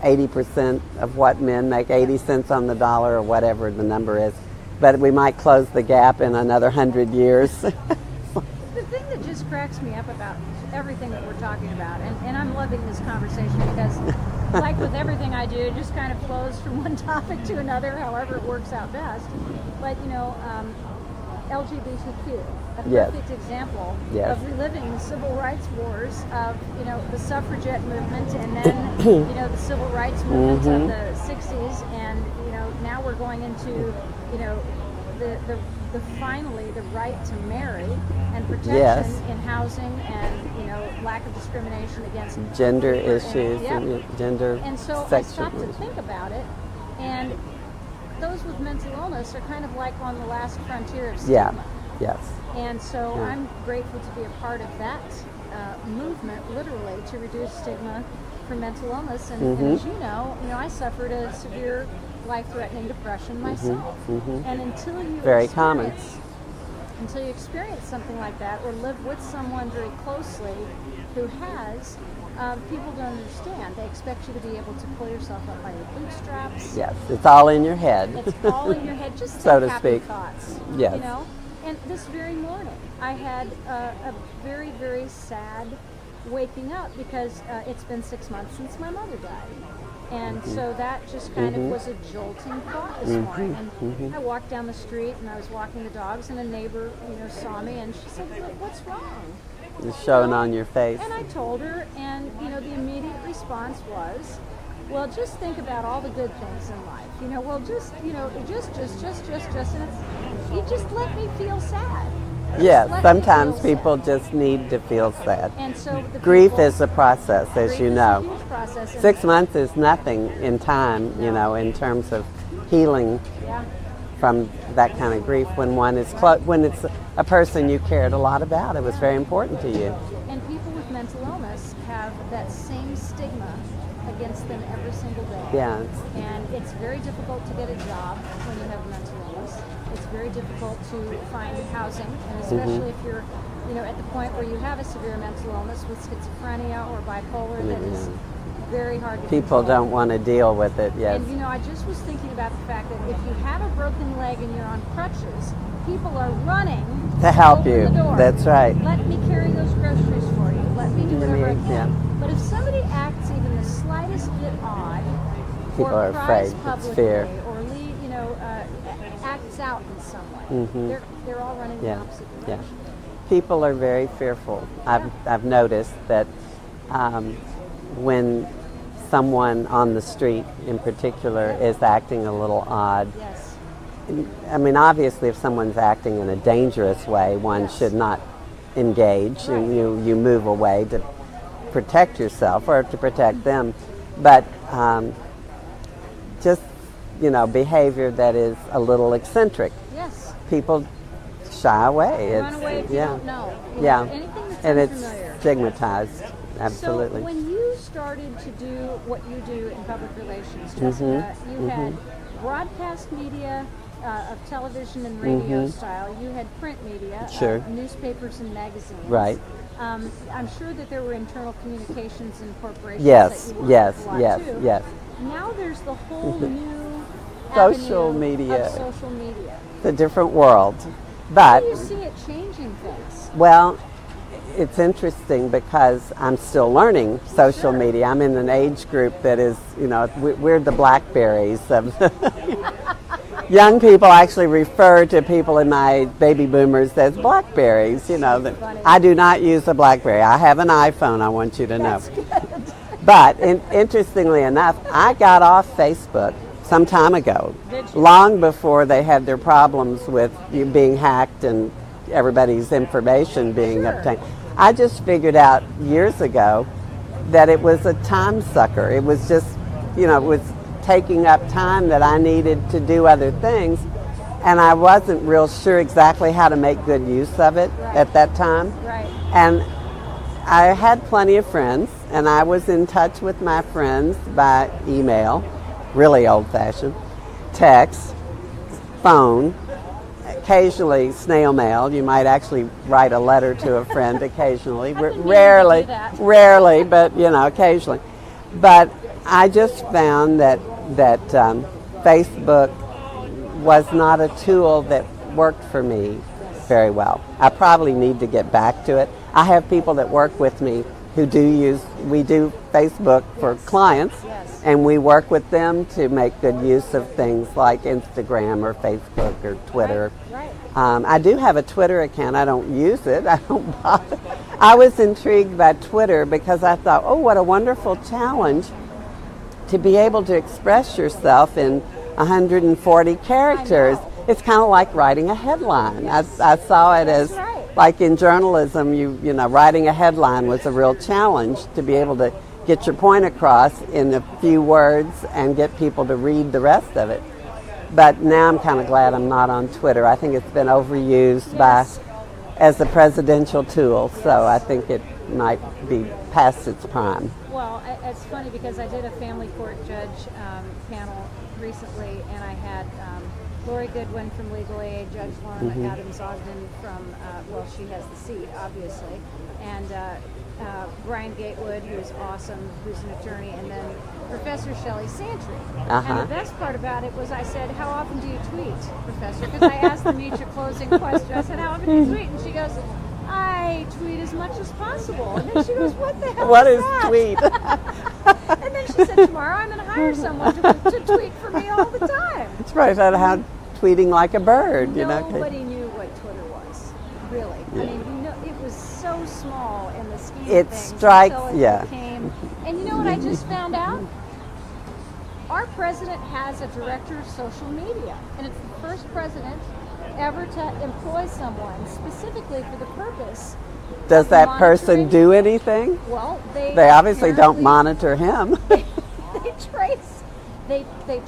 [SPEAKER 2] 80% of what men make, 80 cents on the dollar or whatever the number is. But we might close the gap in another 100 years.
[SPEAKER 1] The thing that just just cracks me up about everything that we're talking about, and I'm loving this conversation because, like with everything I do, it just kind of flows from one topic to another, however it works out best. But LGBTQ, a
[SPEAKER 2] Yes.
[SPEAKER 1] perfect example
[SPEAKER 2] Yes.
[SPEAKER 1] of reliving the civil rights wars of the suffragette movement, and then the civil rights movement of the 60s, and now we're going into the finally the right to marry and protection
[SPEAKER 2] Yes.
[SPEAKER 1] in housing, and lack of discrimination against
[SPEAKER 2] Gender
[SPEAKER 1] people,
[SPEAKER 2] issues,
[SPEAKER 1] and
[SPEAKER 2] gender,
[SPEAKER 1] and so I
[SPEAKER 2] sexual.
[SPEAKER 1] stopped to think about it, and those with mental illness are kind of like on the last frontier of
[SPEAKER 2] Yeah.
[SPEAKER 1] stigma.
[SPEAKER 2] Yes.
[SPEAKER 1] And so
[SPEAKER 2] Yeah.
[SPEAKER 1] I'm grateful to be a part of that movement, literally, to reduce stigma for mental illness. And as you know,
[SPEAKER 2] Mm-hmm.
[SPEAKER 1] I suffered a severe life-threatening depression myself. And until you
[SPEAKER 2] Very common.
[SPEAKER 1] until you experience something like that, or live with someone very closely who has, people don't understand. They expect you to be able to pull yourself up by your bootstraps.
[SPEAKER 2] Yes. It's all in your head.
[SPEAKER 1] It's all in your head. Just
[SPEAKER 2] So
[SPEAKER 1] think
[SPEAKER 2] to
[SPEAKER 1] happy
[SPEAKER 2] speak.
[SPEAKER 1] thoughts.
[SPEAKER 2] Yes.
[SPEAKER 1] And this very morning, I had a very, very sad waking up because it's been 6 months since my mother died. And so that just kind of was a jolting thought this morning. And I walked down the street, and I was walking the dogs, and a neighbor, saw me, and she said, "What's wrong?"
[SPEAKER 2] It's showing on your face.
[SPEAKER 1] And I told her, and the immediate response was, "Well, just think about all the good things in life. Well, just, and you just let me feel sad."
[SPEAKER 2] Yes,
[SPEAKER 1] Let me
[SPEAKER 2] sometimes
[SPEAKER 1] feel
[SPEAKER 2] people
[SPEAKER 1] sad.
[SPEAKER 2] just need to feel sad.
[SPEAKER 1] And so the
[SPEAKER 2] Grief
[SPEAKER 1] people-
[SPEAKER 2] is a process, as
[SPEAKER 1] grief
[SPEAKER 2] you
[SPEAKER 1] is
[SPEAKER 2] know.
[SPEAKER 1] a huge process. And
[SPEAKER 2] 6 months is nothing in time, in terms of healing
[SPEAKER 1] yeah,
[SPEAKER 2] from that kind of grief when one is when it's a person you cared a lot about. It was very important to you.
[SPEAKER 1] and people with mental illness have that same stigma against them every single day.
[SPEAKER 2] Yeah.
[SPEAKER 1] And it's very difficult to get a job when you have mental illness. It's very difficult to find housing, and especially if you're, at the point where you have a severe mental illness with schizophrenia or bipolar, that is very hard to
[SPEAKER 2] People
[SPEAKER 1] control.
[SPEAKER 2] don't want to deal with it, yes.
[SPEAKER 1] And I just was thinking about the fact that if you have a broken leg and you're on crutches, people are running
[SPEAKER 2] To help
[SPEAKER 1] open
[SPEAKER 2] you.
[SPEAKER 1] the door.
[SPEAKER 2] That's right.
[SPEAKER 1] Let me carry those groceries for you. Let me do whatever I can.
[SPEAKER 2] Yeah.
[SPEAKER 1] But if somebody acts even the slightest bit odd,
[SPEAKER 2] People
[SPEAKER 1] or
[SPEAKER 2] are
[SPEAKER 1] cries
[SPEAKER 2] afraid. It's
[SPEAKER 1] publicly,
[SPEAKER 2] fear.
[SPEAKER 1] or acts out in some way, they're all running the
[SPEAKER 2] Yeah.
[SPEAKER 1] opposite
[SPEAKER 2] Yeah.
[SPEAKER 1] direction.
[SPEAKER 2] People are very fearful. I've noticed that when someone on the street in particular is acting a little odd,
[SPEAKER 1] Yes.
[SPEAKER 2] I mean, obviously if someone's acting in a dangerous way, one
[SPEAKER 1] Yes.
[SPEAKER 2] should not engage,
[SPEAKER 1] Right.
[SPEAKER 2] and you move away to protect yourself or to protect them. But just, behavior that is a little eccentric,
[SPEAKER 1] Yes.
[SPEAKER 2] people shy away.
[SPEAKER 1] Run away if you don't know.
[SPEAKER 2] Yeah.
[SPEAKER 1] Anything that's
[SPEAKER 2] And it's
[SPEAKER 1] unfamiliar.
[SPEAKER 2] stigmatized, absolutely.
[SPEAKER 1] So when you started to do what you do in public relations, Jessica, you had broadcast media of television and radio style. You had print media,
[SPEAKER 2] Sure.
[SPEAKER 1] Newspapers and magazines.
[SPEAKER 2] Right.
[SPEAKER 1] I'm sure that there were internal communications in corporations
[SPEAKER 2] Yes,
[SPEAKER 1] that you worked
[SPEAKER 2] yes,
[SPEAKER 1] with a lot
[SPEAKER 2] yes,
[SPEAKER 1] too.
[SPEAKER 2] yes.
[SPEAKER 1] Now there's the whole new
[SPEAKER 2] Social
[SPEAKER 1] avenue
[SPEAKER 2] media.
[SPEAKER 1] of social media.
[SPEAKER 2] It's a different world.
[SPEAKER 1] How
[SPEAKER 2] But,
[SPEAKER 1] do you see it changing things?
[SPEAKER 2] well, it's interesting because I'm still learning social
[SPEAKER 1] Sure.
[SPEAKER 2] media. I'm in an age group that is, we're the Blackberries of young people actually refer to people in my baby boomers as Blackberries. That
[SPEAKER 1] Funny.
[SPEAKER 2] I do not use a Blackberry. I have an iPhone, I want you to know.
[SPEAKER 1] That's good.
[SPEAKER 2] But interestingly enough, I got off Facebook some time ago,
[SPEAKER 1] Did you?
[SPEAKER 2] long before they had their problems with you being hacked and everybody's information being
[SPEAKER 1] Sure.
[SPEAKER 2] obtained. I just figured out years ago that it was a time sucker. It was just, it was taking up time that I needed to do other things, and I wasn't real sure exactly how to make good use of it
[SPEAKER 1] Right.
[SPEAKER 2] at that time.
[SPEAKER 1] Right.
[SPEAKER 2] And I had plenty of friends, and I was in touch with my friends by email, really old-fashioned, text, phone, occasionally snail mail. You might actually write a letter to a friend occasionally.
[SPEAKER 1] I've been meaning to
[SPEAKER 2] Rarely,
[SPEAKER 1] do that.
[SPEAKER 2] rarely, but occasionally. But I just found that Facebook was not a tool that worked for me very well. I probably need to get back to it. I have people that work with me who we do Facebook for clients,
[SPEAKER 1] Yes.
[SPEAKER 2] and we work with them to make good use of things like Instagram or Facebook or Twitter.
[SPEAKER 1] Right.
[SPEAKER 2] I do have a Twitter account. I don't use it. I don't bother. I was intrigued by Twitter because I thought, oh, what a wonderful challenge to be able to express yourself in 140 characters. It's kind of like writing a headline. I saw it as, like in journalism, you know, writing a headline was a real challenge to be able to get your point across in a few words and get people to read the rest of it. But now I'm kind of glad I'm not on Twitter. I think it's been overused as a presidential tool, so I think it might be past its prime.
[SPEAKER 1] Well, it's funny because I did a family court judge panel recently, and I had Lori Goodwin from Legal Aid, Judge Lorna Adams Ogden from, well, she has the seat, obviously, and Brian Gatewood, who's awesome, who's an attorney, and then Professor Shelley Santry. And the best part about it was I said, how often do you tweet, Professor? Because I asked them each a closing question. I said, how often do you tweet? And she goes, I tweet as much as possible. And then she goes, what the hell
[SPEAKER 2] What
[SPEAKER 1] is
[SPEAKER 2] is
[SPEAKER 1] that?
[SPEAKER 2] tweet?
[SPEAKER 1] And then she said, tomorrow I'm going to hire someone to tweet for me all the time.
[SPEAKER 2] That's right. How tweeting like a bird, you know.
[SPEAKER 1] Nobody knew what Twitter was, really.
[SPEAKER 2] Yeah.
[SPEAKER 1] I mean, you know, it was so small in the scheme
[SPEAKER 2] It
[SPEAKER 1] of things.
[SPEAKER 2] strikes,
[SPEAKER 1] until it
[SPEAKER 2] yeah.
[SPEAKER 1] became, and you know what I just found out? Our president has a director of social media, and it's the first president ever to employ someone specifically for the purpose.
[SPEAKER 2] Does
[SPEAKER 1] of
[SPEAKER 2] that person
[SPEAKER 1] monitoring-
[SPEAKER 2] do anything?
[SPEAKER 1] Well,
[SPEAKER 2] They obviously don't
[SPEAKER 1] apparently-
[SPEAKER 2] monitor him.
[SPEAKER 1] they trace, they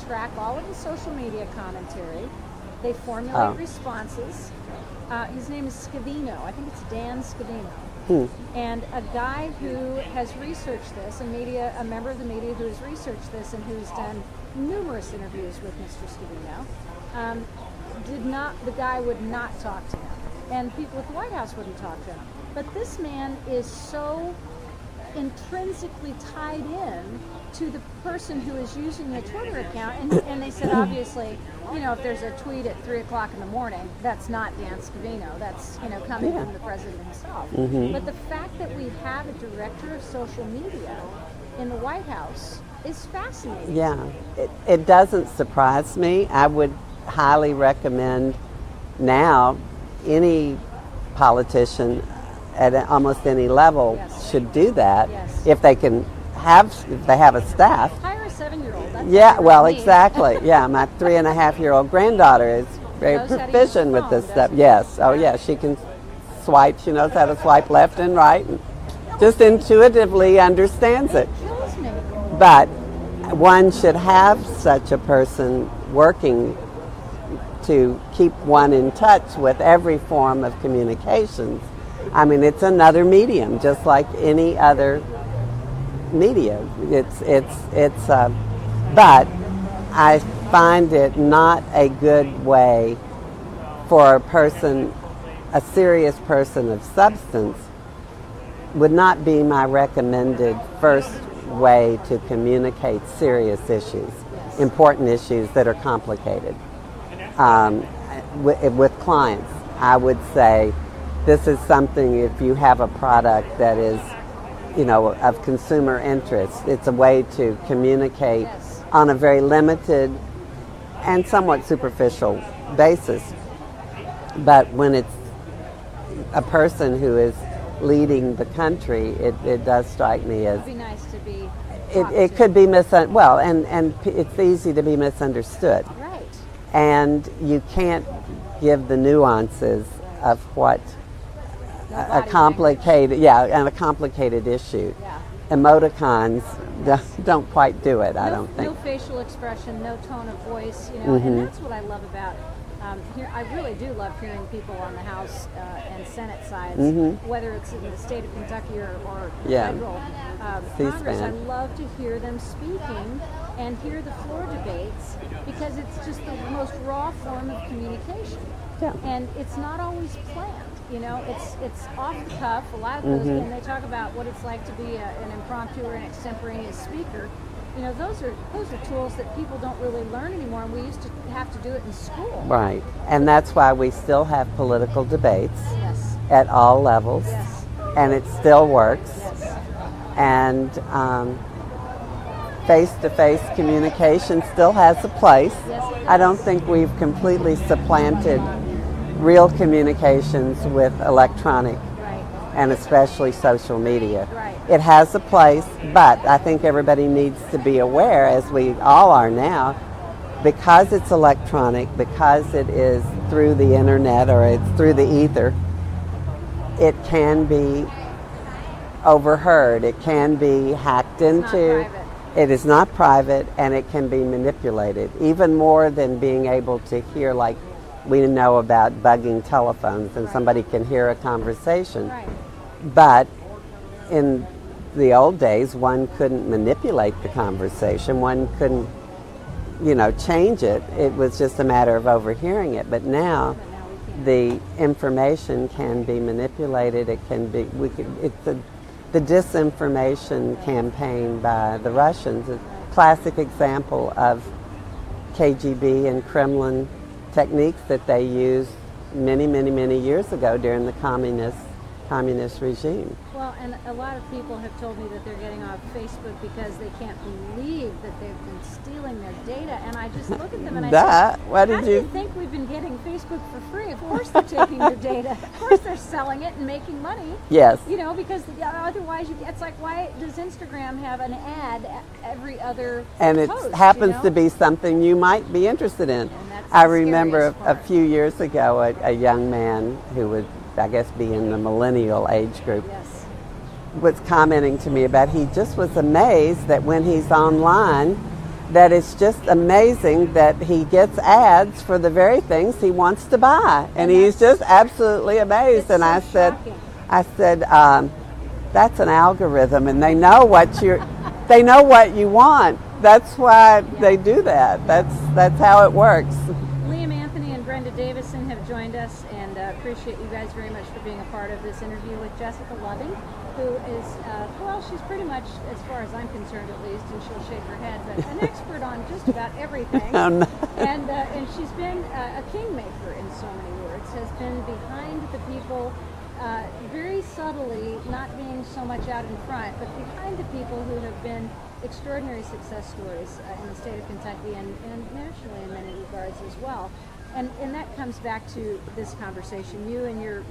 [SPEAKER 1] track all of the social media commentary. They formulate responses. His name is Scavino. I think it's Dan Scavino. And a guy who has researched this, a member of the media who has researched this and who's done numerous interviews with Mr. Scavino, the guy would not talk to him. And people at the White House wouldn't talk to him. But this man is so intrinsically tied in to the person who is using the Twitter account, and they said obviously, you know, if there's a tweet at 3 o'clock in the morning, that's not Dan Scavino, that's, you know, coming from the president himself. But the fact that we have a director of social media in the White House is fascinating.
[SPEAKER 2] Yeah, it doesn't surprise me. I would highly recommend now any politician at almost any level should do that if they have a staff.
[SPEAKER 1] Hire a 7-year-old. That's
[SPEAKER 2] Yeah, well,
[SPEAKER 1] me.
[SPEAKER 2] exactly. Yeah, my 3.5-year-old granddaughter is very
[SPEAKER 1] Knows how to use
[SPEAKER 2] proficient
[SPEAKER 1] the
[SPEAKER 2] with
[SPEAKER 1] phone,
[SPEAKER 2] this stuff.
[SPEAKER 1] doesn't she?
[SPEAKER 2] Yes. Oh, yeah. She can swipe. She knows how to swipe left and right, and just intuitively understands it.
[SPEAKER 1] Kills me.
[SPEAKER 2] But one should have such a person working to keep one in touch with every form of communications. I mean, it's another medium, just like any other media. But I find it not a good way for a serious person of substance would not be my recommended first way to communicate serious issues, important issues that are complicated. With clients, I would say this is something, if you have a product that is, you know, of consumer interest, it's a way to communicate on a very limited and somewhat superficial basis. But when it's a person who is leading the country, it does strike me as
[SPEAKER 1] It'd be nice to be.
[SPEAKER 2] it could be and it's easy to be misunderstood.
[SPEAKER 1] Right.
[SPEAKER 2] And you can't give the nuances of what a complicated issue.
[SPEAKER 1] Yeah.
[SPEAKER 2] Emoticons don't quite do it, I don't think.
[SPEAKER 1] No facial expression, no tone of voice, you know, and that's what I love about here. I really do love hearing people on the House and Senate sides, whether it's in the state of Kentucky or federal Congress. I love to hear them speaking and hear the floor debates because it's just the most raw form of communication.
[SPEAKER 2] Yeah.
[SPEAKER 1] And it's not always planned. You know, it's off the cuff. A lot of those, when they talk about what it's like to be an impromptu or an extemporaneous speaker, You know, those are tools that people don't really learn anymore, and we used to have to do it in school.
[SPEAKER 2] Right. And that's why we still have political debates
[SPEAKER 1] Yes.
[SPEAKER 2] at all levels.
[SPEAKER 1] Yes.
[SPEAKER 2] And it still works.
[SPEAKER 1] Yes.
[SPEAKER 2] And face-to-face communication still has a place.
[SPEAKER 1] Yes, it
[SPEAKER 2] I don't
[SPEAKER 1] does.
[SPEAKER 2] think we've completely supplanted real communications with electronic
[SPEAKER 1] Right.
[SPEAKER 2] and especially social media.
[SPEAKER 1] Right.
[SPEAKER 2] It has a place, but I think everybody needs to be aware, as we all are now, because it's electronic, because it is through the internet or it's through the ether, it can be overheard, it can be hacked into.
[SPEAKER 1] private.
[SPEAKER 2] It is not private, and it can be manipulated, even more than being able to hear, like we know about bugging telephones, and somebody can hear a conversation.
[SPEAKER 1] Right.
[SPEAKER 2] But in the old days, one couldn't manipulate the conversation. One couldn't, change it. It was just a matter of overhearing it. But now, the information can be manipulated. It can be. It's the disinformation campaign by the Russians. A classic example of KGB and Kremlin techniques that they used many, many, many years ago during the communist regime.
[SPEAKER 1] Well, and a lot of people have told me that they're getting off Facebook because they can't believe that they've been stealing their data. And I just look at them and I say,
[SPEAKER 2] What
[SPEAKER 1] how
[SPEAKER 2] did
[SPEAKER 1] do you
[SPEAKER 2] you?
[SPEAKER 1] think we've been getting Facebook for free? Of course they're taking your data. Of course they're selling it and making money.
[SPEAKER 2] Yes.
[SPEAKER 1] Because otherwise it's like, why does Instagram have an ad every other
[SPEAKER 2] And it
[SPEAKER 1] post,
[SPEAKER 2] happens to be something you might be interested in.
[SPEAKER 1] And that's
[SPEAKER 2] I
[SPEAKER 1] the
[SPEAKER 2] remember
[SPEAKER 1] scariest
[SPEAKER 2] a
[SPEAKER 1] part.
[SPEAKER 2] few years ago, a young man who would, I guess, be in the millennial age group,
[SPEAKER 1] Yes.
[SPEAKER 2] was commenting to me about he just was amazed that when he's online, that it's just amazing that he gets ads for the very things he wants to buy. And he's just absolutely amazed.
[SPEAKER 1] It's
[SPEAKER 2] And
[SPEAKER 1] so
[SPEAKER 2] I
[SPEAKER 1] shocking.
[SPEAKER 2] said, that's an algorithm, and they know what you want. That's why they do that. That's how it works.
[SPEAKER 1] Liam Anthony and Brenda Davison have joined us, and appreciate you guys very much for being a part of this interview with Jessica Loving, who is, she's pretty much, as far as I'm concerned at least, and she'll shake her head, but an expert on just about everything.
[SPEAKER 2] Oh, no.
[SPEAKER 1] And she's been a kingmaker in so many words, has been behind the people, very subtly, not being so much out in front, but behind the people who have been extraordinary success stories in the state of Kentucky and nationally in many regards as well. And that comes back to this conversation. You and your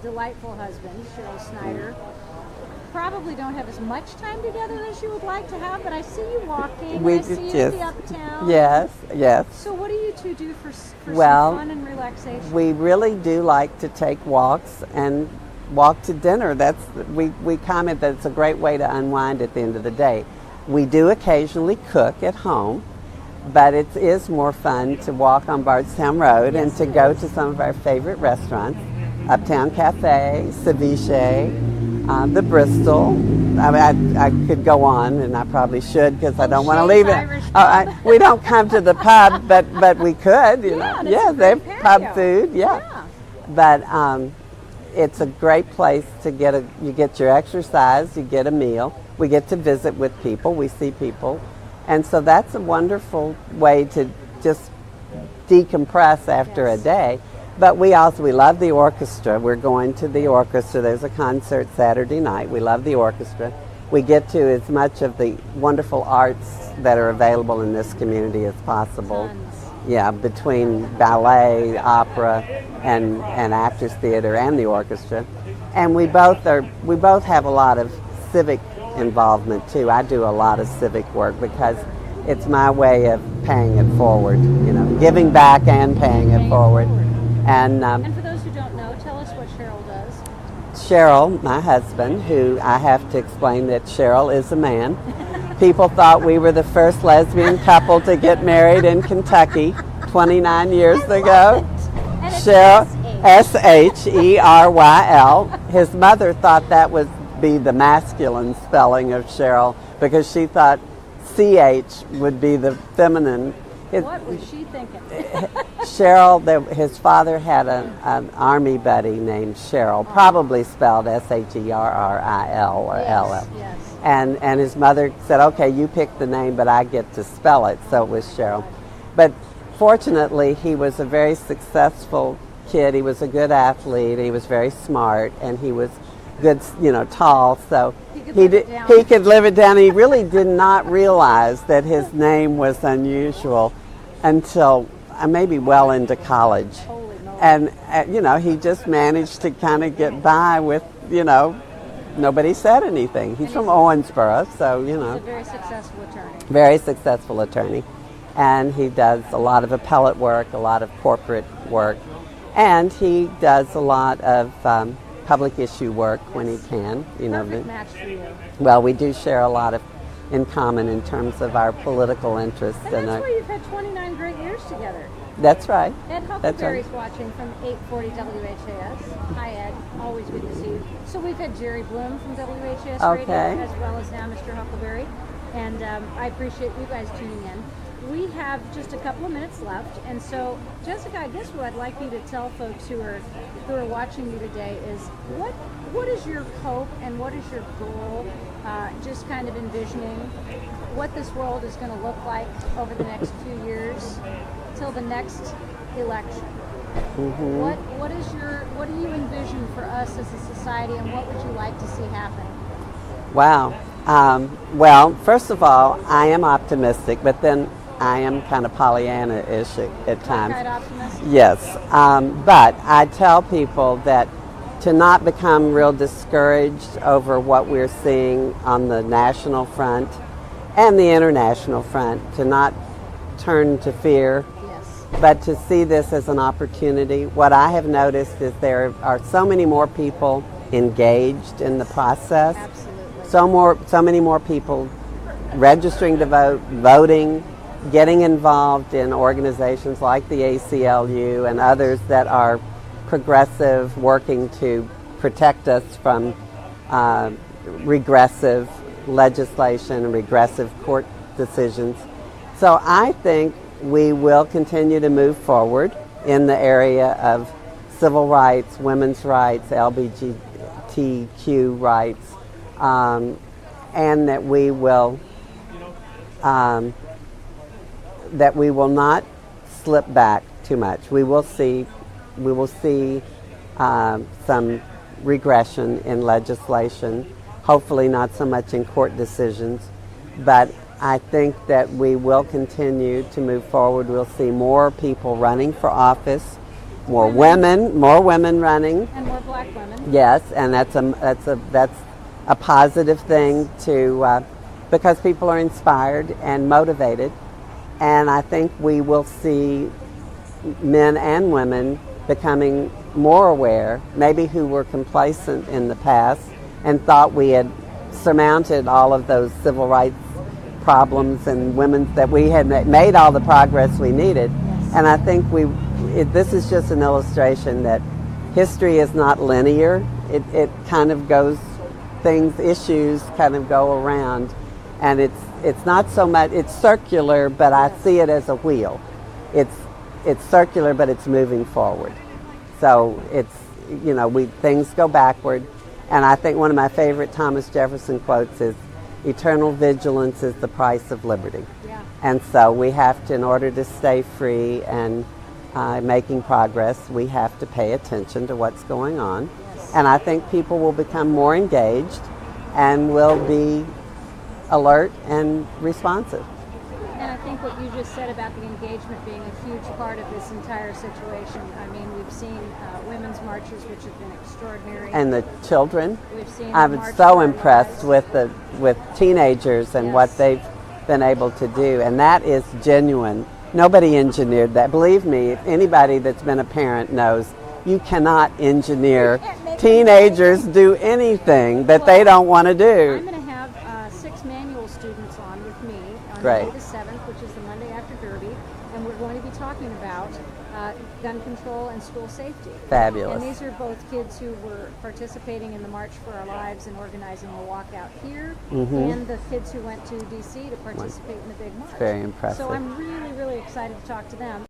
[SPEAKER 1] delightful husband, Cheryl Snyder, probably don't have as much time together as you would like to have, but I see you walking, I see you at the Uptown.
[SPEAKER 2] Yes.
[SPEAKER 1] So what do you two do for some
[SPEAKER 2] Well,
[SPEAKER 1] fun and relaxation?
[SPEAKER 2] we really do like to take walks and walk to dinner. We comment that it's a great way to unwind at the end of the day. We do occasionally cook at home, but it is more fun to walk on Bardstown Road and to go to some of our favorite restaurants, Uptown Cafe, Ceviche, the Bristol. I could go on, and I probably should because I don't want to leave it.
[SPEAKER 1] Irish Pub.
[SPEAKER 2] We don't come to the pub, but we could.
[SPEAKER 1] Yeah,
[SPEAKER 2] They have
[SPEAKER 1] patio.
[SPEAKER 2] pub food. Yeah. But it's a great place to you get your exercise, you get a meal. We get to visit with people, we see people. And so that's a wonderful way to just decompress after a day. But we love the orchestra. We're going to the orchestra. There's a concert Saturday night. We love the orchestra. We get to as much of the wonderful arts that are available in this community as possible.
[SPEAKER 1] Tons.
[SPEAKER 2] Yeah, between ballet, opera, and actors theater and the orchestra. And we both have a lot of civic involvement too. I do a lot of civic work because it's my way of paying it forward, giving back and paying it forward. And
[SPEAKER 1] for those who don't know, tell us what Cheryl does.
[SPEAKER 2] Cheryl, my husband, who I have to explain that Cheryl is a man. People thought we were the first lesbian couple to get married in Kentucky 29 years ago.
[SPEAKER 1] And it's
[SPEAKER 2] Cheryl, Sheryl. His mother thought that would be the masculine spelling of Cheryl because she thought CH would be the feminine
[SPEAKER 1] What was she thinking?
[SPEAKER 2] Cheryl, his father had an army buddy named Cheryl, probably spelled Sherril or LL.
[SPEAKER 1] Yes.
[SPEAKER 2] And his mother said, okay, you pick the name, but I get to spell it, so it was Cheryl. But fortunately, he was a very successful kid. He was a good athlete. He was very smart, and he was good, tall, so he could live it down. He really did not realize that his name was unusual until maybe well into college.
[SPEAKER 1] Holy moly.
[SPEAKER 2] And, he just managed to kind of get by with, nobody said anything. He's from Owensboro, so,
[SPEAKER 1] He's a very successful attorney.
[SPEAKER 2] Very successful attorney. And he does a lot of appellate work, a lot of corporate work, and he does a lot of public issue work when he can.
[SPEAKER 1] Perfect match for you.
[SPEAKER 2] Well, we do share a lot in common in terms of our political interests.
[SPEAKER 1] And that's why you've had 29 great years together.
[SPEAKER 2] That's right.
[SPEAKER 1] Ed Huckleberry's watching from 840 WHAS. Hi, Ed. Always good to see you. So we've had Jerry Bloom from WHAS Radio, as well as now Mr. Huckleberry. And I appreciate you guys tuning in. We have just a couple of minutes left, and so Jessica, I guess what I'd like you to tell folks who are watching you today is what is your hope and what is your goal? Just kind of envisioning what this world is going to look like over the next few years till the next election.
[SPEAKER 2] Mm-hmm.
[SPEAKER 1] What do you envision for us as a society, and what would you like to see happen?
[SPEAKER 2] Wow. Well, first of all, I am optimistic, but then I am kind of Pollyanna-ish at times.
[SPEAKER 1] Kind of optimistic?
[SPEAKER 2] Yes. But I tell people that to not become real discouraged over what we're seeing on the national front and the international front, to not turn to fear, but to see this as an opportunity. What I have noticed is there are so many more people engaged in the process.
[SPEAKER 1] Absolutely.
[SPEAKER 2] So many more people registering to vote, voting, getting involved in organizations like the ACLU and others that are progressive, working to protect us from regressive legislation and regressive court decisions. So I think we will continue to move forward in the area of civil rights, women's rights, LGBTQ rights, and that we will not slip back too much. We will see some regression in legislation, hopefully not so much in court decisions, but I think that we will continue to move forward. We'll see more people running for office, more women running,
[SPEAKER 1] and more black women.
[SPEAKER 2] Yes, and that's a positive thing because people are inspired and motivated, and I think we will see men and women becoming more aware, maybe who were complacent in the past and thought we had surmounted all of those civil rights problems and that we had made all the progress we needed. And I think this is just an illustration that history is not linear. It kind of goes, issues kind of go around, and it's not so much, it's circular, but I see it as a wheel. It's circular, but it's moving forward. So things go backward, and I think one of my favorite Thomas Jefferson quotes is, "Eternal vigilance is the price of liberty."
[SPEAKER 1] Yeah.
[SPEAKER 2] And so we have to, in order to stay free and making progress, we have to pay attention to what's going on.
[SPEAKER 1] Yes.
[SPEAKER 2] And I think people will become more engaged and will be alert and responsive.
[SPEAKER 1] And I think what you just said about the engagement being a huge part of this entire situation. I mean, we've seen women's marches, which have been extraordinary.
[SPEAKER 2] And the children.
[SPEAKER 1] We've seen
[SPEAKER 2] I'm so impressed with teenagers and what they've been able to do, and that is genuine. Nobody engineered that. Believe me, anybody that's been a parent knows you cannot engineer teenagers do anything that they don't want to do.
[SPEAKER 1] I'm going to have 6 manual students on with me on
[SPEAKER 2] Great.
[SPEAKER 1] May the 7th, which is the Monday after Derby, and we're going to be talking about gun control and school safety.
[SPEAKER 2] Fabulous.
[SPEAKER 1] And these are both kids who were participating in the March for Our Lives and organizing the walkout here, and the kids who went to D.C. to participate in the big march.
[SPEAKER 2] Very impressive.
[SPEAKER 1] So I'm really, really excited to talk to them.